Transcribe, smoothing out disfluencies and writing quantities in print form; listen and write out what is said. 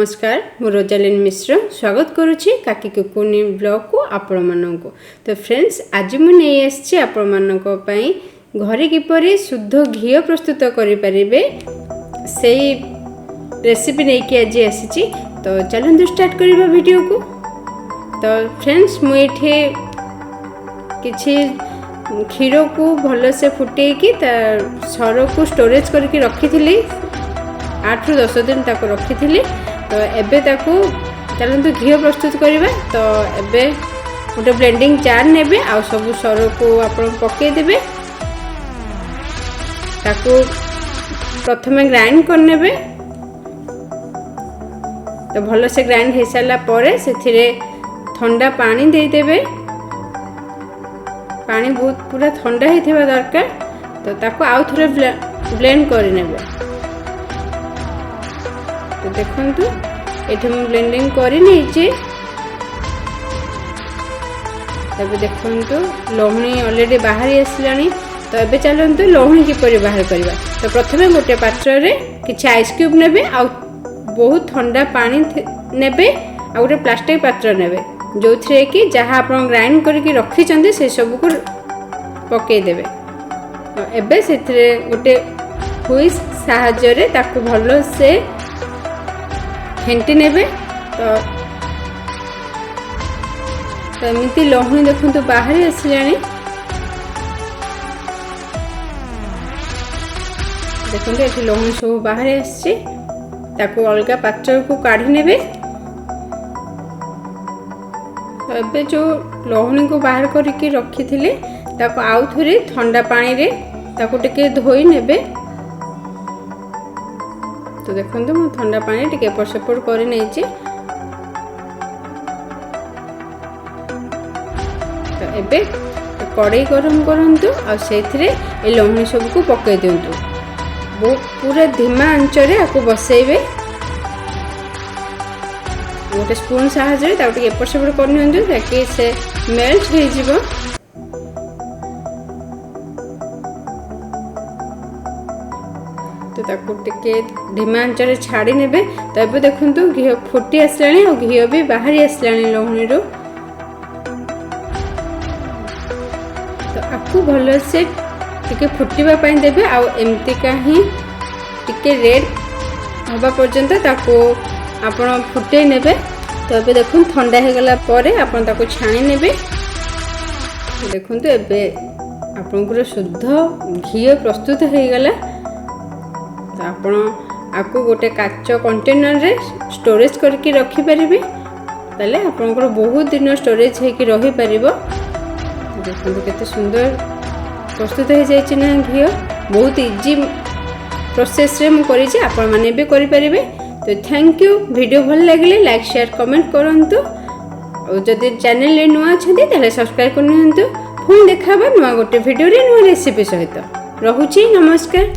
नमस्कार मु रोजालिन मिश्र स्वागत करुच्ची काकी कुकुनी ब्लॉग को आपण मानक। तो फ्रेंड्स आज मु नहीं आसी आपण मानक पई घरे किपरि शुद्ध घी प्रस्तुत करि परिबे सेही रेसिपी नहीं कि आज आसी। तो चलନ୍ତୁ स्टार्ट करबा वीडियो को। तो फ्रेंड्स मु एठे किछि क्षीर को भल से फुटे कि सर को स्टोरेज करके रखी थी 8 ରୁ 10 दिन ताको रखी थी। तो एबे ताको चलନ୍ତୁ घी प्रस्तुत करबा। तो एबे गोटे ब्लेंडिंग जार नेबे आ सब सर को आपण पके देबे। ताको प्रथमे ग्राइंड कर नेबे। तो भल से ग्राइंड हो सारा पर से ठंडा पानी दे देबे। पानी बहुत पूरा ठंडा ही थिबा दरकार। तो ताको आउ थोड़े ब्लेंड कर नेबे। तो देखंतु एठी हम ब्लेंडिंग करि नैछि। तबे देखंतु लोहणी ऑलरेडी बाहर आसलानी। तो एबे चलंतु लोहणी किपरि बाहर करबा। तो प्रथमे गोटे पात्र रे किछि आइस क्यूब नेबे आ बहुत ठंडा पानी नेबे आ गोटे प्लास्टिक पात्र नेबे जोथरे कि जहाँ आपण ग्राइंड करके रखी चंदे से सब को पके देबे। तो एबे सेथरे गोटे हुइस साहाय्य रे ताको भलो से फेंटी नेबे। तो एमती लोहणी देखंतु बाहर आसलानी। देखंतु एठी लोहणी सब बाहर आछि। ताको अलगा पात्र को काढी नेबे। तो एबे जो लोहणी को बाहर करके रखी थिले ताको आउ थोड़े ठंडा पानी रे ताको टिके धोई नेबे। तो देखंतु मु ठंडा पानी टिके एपट सेपट करि नैछि। तो एबे कड़ाई गरम करंतु आ सेथिरे ए लोहणी सब को पके दियंतु। पूरा धीमा आंच रे आको बसेइबे। गोटे स्पून साहाय्य ताको टिके एपट सेपट कर नियंतु ताकि से मेल्ट हो जिवो। तो ताको टिके धीमा आंच रे छाड़ी नेबे। तो एबे देखंतु घी फुटी आसलानी और घी भी बाहर आसलानी लोहणी रो। तो आपको भल से टिके फुटीबा पई देबे आ एमती का ही टिके रेड हवा पर्यंत ताको आपण फुटे नेबे। तो एबे देखुन ठंडा हे गला परे आपण ताको छाणी नेबे। तो देखंतु एबे आपनकर शुद्ध घी प्रस्तुत हे गला। तो आपण आपको गोटे काच कंटेनर रे स्टोरेज करके रखी परिबे। ताले आपनकर बहुत दिन स्टोरेज हे कि रही परिबो। देखंतु केते सुंदर प्रस्तुत हो जाए ना घी। बहुत इजी प्रोसेस रे मु करी छी। आपण माने भी करि परिबे। तो थैंक यू। वीडियो भल लगे लाइक शेयर कमेंट करंतु। और जदि चैनल रे नुआ छथि ताले सब्सक्राइब करनियंतु। पुणी देखाबा नुआ गोटे वीडियो रे नुआ रेसिपी सहित। रहुची नमस्कार।